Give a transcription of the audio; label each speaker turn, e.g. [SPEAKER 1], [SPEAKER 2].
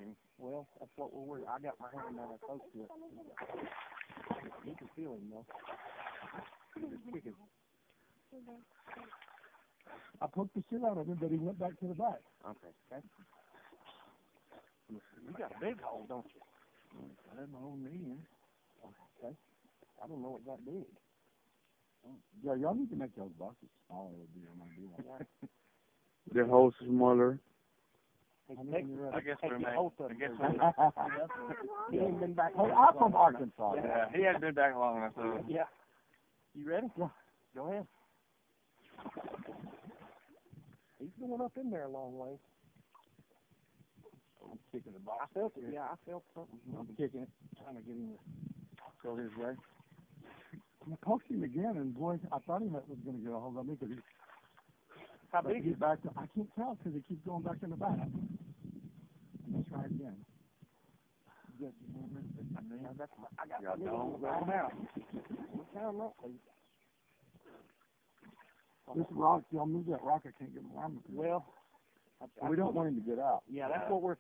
[SPEAKER 1] him.
[SPEAKER 2] Well, that's what we're worried. I got my hand down close to it. You can feel him, though. He's kicking.
[SPEAKER 3] I poked the shit out of him, but he went back to the back.
[SPEAKER 2] Okay. You got a big hole, don't you?
[SPEAKER 3] I had my own knee in.
[SPEAKER 2] Okay. I don't know what that big.
[SPEAKER 3] Yeah, y'all need to make those boxes smaller. Would be an idea.
[SPEAKER 4] The house is smaller.
[SPEAKER 1] I guess we're
[SPEAKER 2] He ain't been back.
[SPEAKER 3] Hey, I'm from Arkansas.
[SPEAKER 1] Yeah, he hasn't been back long enough, so.
[SPEAKER 2] Yeah. You ready?
[SPEAKER 3] Yeah.
[SPEAKER 2] Go ahead. He's going up in there a long way.
[SPEAKER 3] I'm kicking the box.
[SPEAKER 2] I felt it. Yeah, I felt something.
[SPEAKER 3] I'm kicking it, trying to get him to
[SPEAKER 2] Go his way.
[SPEAKER 3] I poked him again, and boy, I thought he was going to get a hold of me because
[SPEAKER 2] How big
[SPEAKER 3] he's
[SPEAKER 2] is
[SPEAKER 3] back. I can't tell because he keeps going back in the back. Let's try again.
[SPEAKER 2] I got no now.
[SPEAKER 3] This rock, y'all move that rock. I can't get my arm.
[SPEAKER 2] Well,
[SPEAKER 3] We don't want him to get out.
[SPEAKER 2] yeah, that's what we're